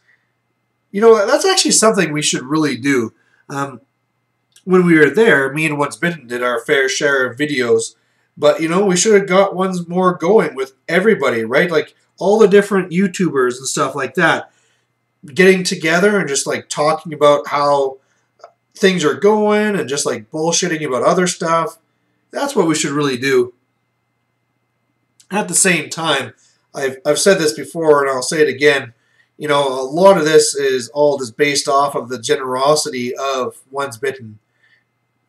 A: That's actually something we should really do. When we were there, me and Once Bitten did our fair share of videos But, you know, we should have got ones more going with everybody, right? Like all the different YouTubers and stuff like that getting together and just like talking about how things are going and just like bullshitting about other stuff. That's what we should really do. At the same time, I've said this before and I'll say it again. You know, a lot of this is all just based off of the generosity of Once Bitten.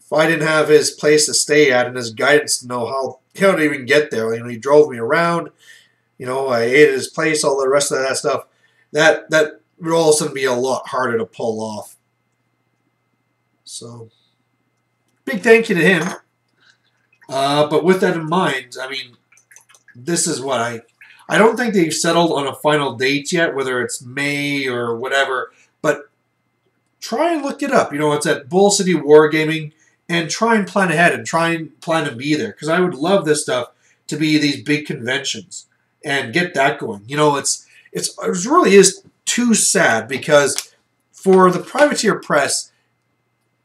A: If I didn't have his place to stay at and his guidance to know how to even get there, you know, he drove me around. You know, I ate at his place, all the rest of that stuff. That would all of a sudden be a lot harder to pull off. So, big thank you to him. But with that in mind, I mean, this is what I don't think they've settled on a final date yet, whether it's May or whatever. But try and look it up. You know, it's at Bull City Wargaming. And try and plan ahead and try and plan to be there. Because I would love this stuff to be these big conventions and get that going. You know, it really is too sad because for the privateer press,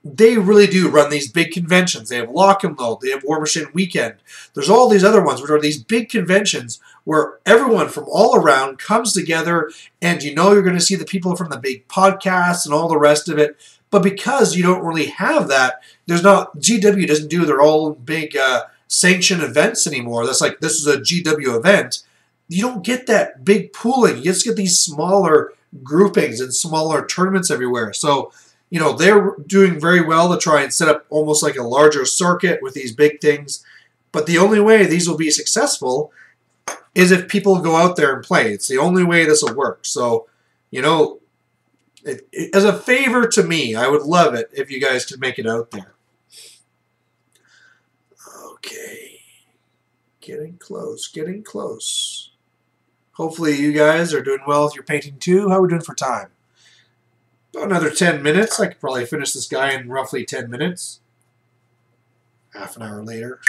A: they really do run these big conventions. They have Lock and Load. They have War Machine Weekend. There's all these other ones which are these big conventions where everyone from all around comes together and you know you're going to see the people from the big podcasts and all the rest of it. But because you don't really have that, GW doesn't do their own big sanctioned events anymore. That's like, this is a GW event. You don't get that big pooling. You just get these smaller groupings and smaller tournaments everywhere. So, you know, they're doing very well to try and set up almost like a larger circuit with these big things. But the only way these will be successful is if people go out there and play. It's the only way this will work. So, you know, as a favor to me, I would love it if you guys could make it out there. Okay. Getting close, getting close. Hopefully you guys are doing well with your painting too. How are we doing for time? About another 10 minutes. I could probably finish this guy in roughly 10 minutes. Half an hour later.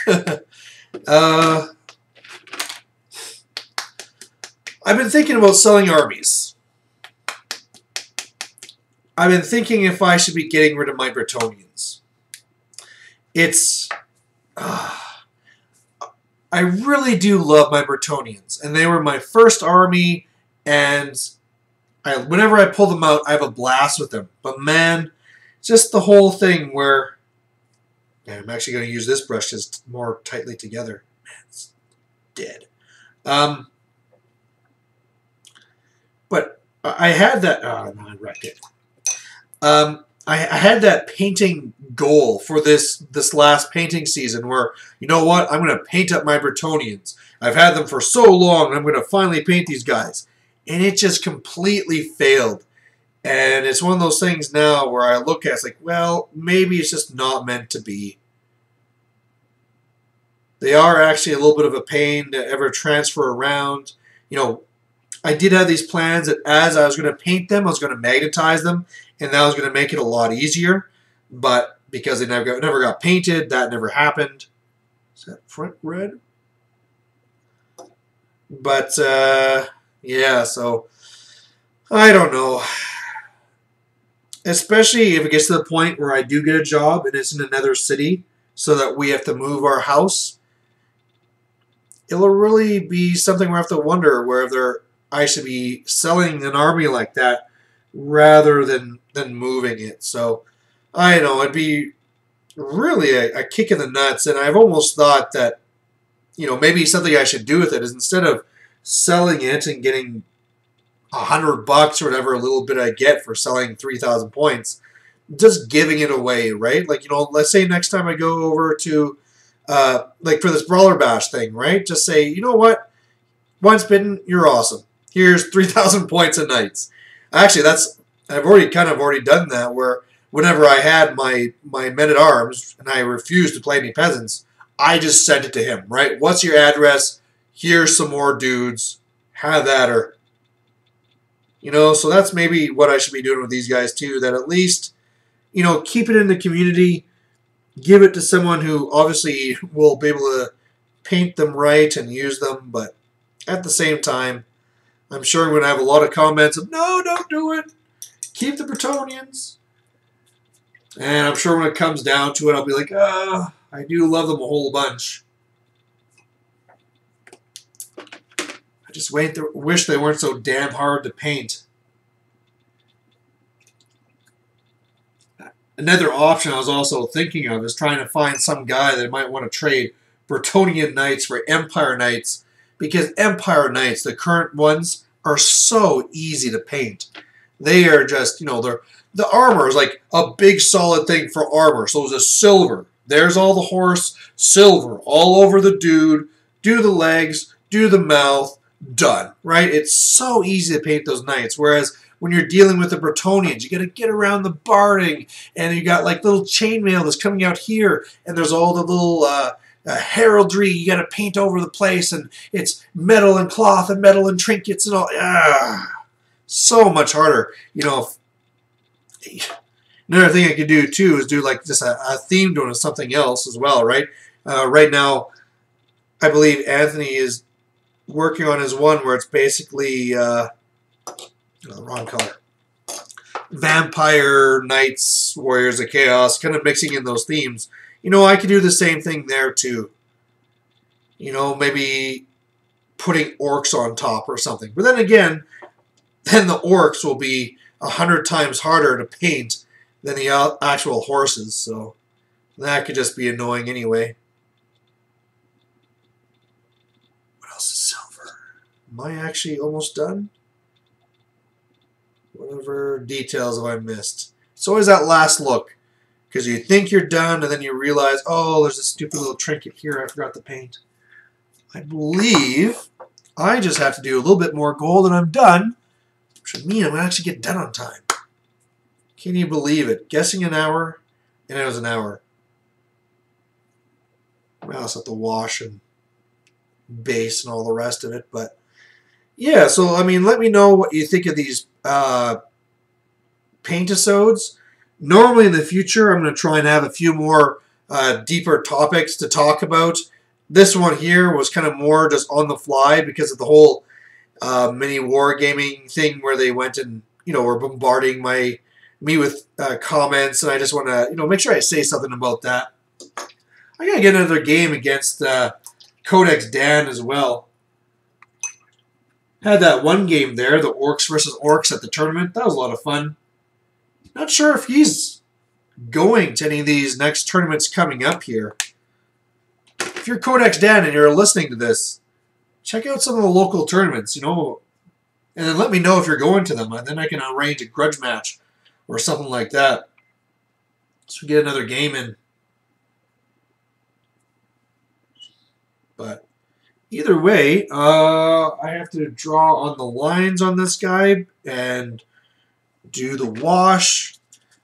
A: I've been thinking about selling armies. I've been thinking if I should be getting rid of my Bretonnians. I really do love my Bretonnians, and they were my first army, and whenever I pull them out, I have a blast with them. But man, just the whole thing where, man, I'm actually going to use this brush just more tightly together. Man, it's dead. But I had that. Oh no, I wrecked it. I had that painting goal for this last painting season where, you know what, I'm going to paint up my Bretonnians. I've had them for so long, and I'm going to finally paint these guys. And it just completely failed. And it's one of those things now where I look at it, it's like, well, maybe it's just not meant to be. They are actually a little bit of a pain to ever transfer around. You know, I did have these plans that as I was going to paint them, I was going to magnetize them, and that was going to make it a lot easier. But because they never got painted, that never happened. Is that front red? But, yeah, so I don't know. Especially if it gets to the point where I do get a job and it's in another city so that we have to move our house. It'll really be something where I have to wonder whether I should be selling an army like that rather than moving it. So, I know, it'd be really a kick in the nuts. And I've almost thought that, you know, maybe something I should do with it is instead of selling it and getting $100 or whatever, a little bit I get for selling 3,000 points, just giving it away, right? Like, you know, let's say next time I go over to, like for this Brawler Bash thing, right? Just say, you know what? Once Bitten, you're awesome. Here's 3,000 points a night. Actually, I've already done that where whenever I had my men-at-arms and I refused to play any peasants, I just sent it to him, right? What's your address? Here's some more dudes. Have at her. You know, so that's maybe what I should be doing with these guys too, that at least, you know, keep it in the community, give it to someone who obviously will be able to paint them right and use them, but at the same time, I'm sure I'm going to have a lot of comments of, no, don't do it. Keep the Bretonnians. And I'm sure when it comes down to it, I'll be like, I do love them a whole bunch. just wish they weren't so damn hard to paint. Another option I was also thinking of is trying to find some guy that might want to trade Bretonnian Knights for Empire Knights, because Empire Knights, the current ones, are so easy to paint. They are just, you know, the armor is like a big solid thing for armor. So it's a silver. There's all the horse, silver all over the dude. Do the legs, do the mouth, done. Right? It's so easy to paint those knights. Whereas when you're dealing with the Bretonnians, you got to get around the barding, and you got like little chainmail that's coming out here, and there's all the little heraldry you got to paint over the place, and it's metal and cloth and metal and trinkets and all. So much harder. You know, another thing I could do too is do like just a theme doing something else as well, right? Right now, I believe Anthony is working on his one where it's basically wrong color. Vampire, Knights, Warriors of Chaos, kind of mixing in those themes. You know, I could do the same thing there too. You know, maybe putting orcs on top or something. But then again, then the orcs will be 100 times harder to paint than the actual horses. So that could just be annoying anyway. What else is silver? Am I actually almost done? Whatever details have I missed? It's always that last look. Because you think you're done, and then you realize, oh, there's a stupid little trinket here I forgot to paint. I believe I just have to do a little bit more gold and I'm done. Which would mean I'm going to actually get done on time. Can you believe it? Guessing an hour, and it was an hour. I also have to wash and base and all the rest of it. But yeah, so I mean, let me know what you think of these Paintisodes. Normally in the future, I'm going to try and have a few more deeper topics to talk about. This one here was kind of more just on the fly because of the whole MiniWarGaming thing where they went and, you know, were bombarding me with comments, and I just want to, you know, make sure I say something about that. I got to get another game against Codex Dan as well. Had that one game there, the Orcs versus Orcs at the tournament. That was a lot of fun. Not sure if he's going to any of these next tournaments coming up here. If you're Codex Dan and you're listening to this, check out some of the local tournaments, you know, and then let me know if you're going to them, and then I can arrange a grudge match or something like that. So we get another game in. But either way, I have to draw on the lines on this guy and do the wash.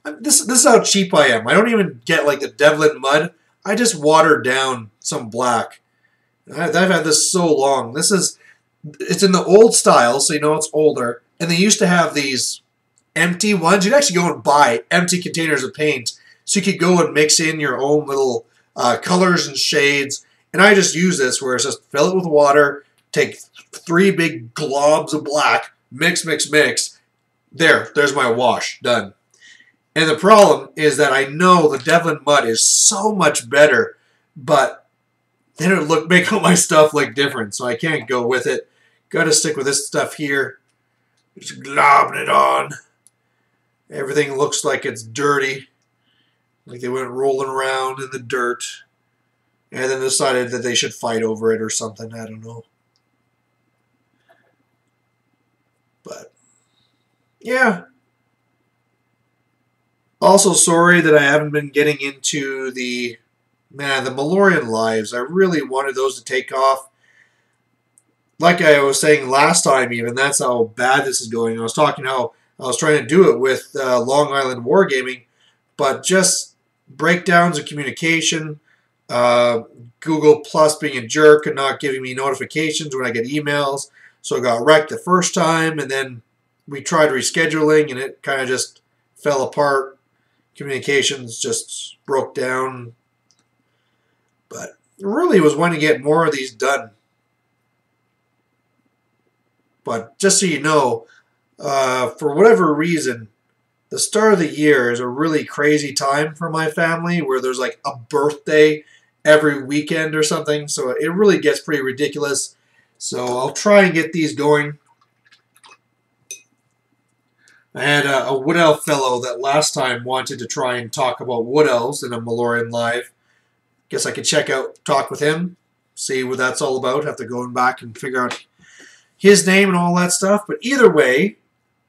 A: This is how cheap I am. I don't even get like the Devlin mud. I just water down some black. I've had this so long. It's in the old style, so you know it's older. And they used to have these empty ones. You'd actually go and buy empty containers of paint, so you could go and mix in your own little colors and shades. And I just use this where it's just fill it with water, take 3 big globs of black, mix, mix, mix. There's my wash, done. And the problem is that I know the Devlin mud is so much better, but then it would make all my stuff look different, so I can't go with it. Got to stick with this stuff here. Just globbing it on. Everything looks like it's dirty, like they went rolling around in the dirt, and then decided that they should fight over it or something. I don't know. But yeah. Also, sorry that I haven't been getting into the Malorian lives. I really wanted those to take off. Like I was saying last time even, that's how bad this is going. I was talking how I was trying to do it with Long Island Wargaming, but just breakdowns of communication, Google Plus being a jerk and not giving me notifications when I get emails. So I got wrecked the first time, and then we tried rescheduling, and it kind of just fell apart. Communications just broke down. But really was wanting to get more of these done. But just so you know, for whatever reason, the start of the year is a really crazy time for my family where there's like a birthday every weekend or something. So it really gets pretty ridiculous. So I'll try and get these going. I had a Wood Elf fellow that last time wanted to try and talk about Wood Elves in a Malorian live. Guess I could talk with him, see what that's all about. Have to go back and figure out his name and all that stuff. But either way,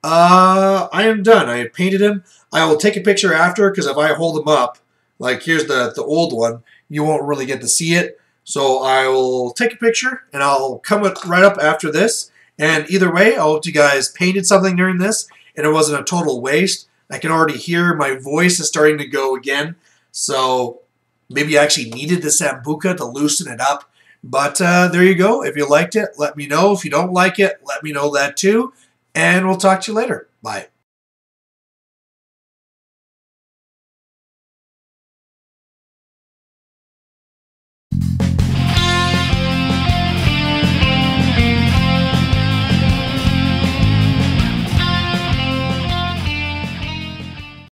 A: I am done. I have painted him. I will take a picture after, because if I hold him up, like here's the old one, you won't really get to see it. So I will take a picture, and I'll come right up after this. And either way, I hope you guys painted something during this, and it wasn't a total waste. I can already hear my voice is starting to go again. So maybe I actually needed the Sambuca to loosen it up. But there you go. If you liked it, let me know. If you don't like it, let me know that too. And we'll talk to you later. Bye.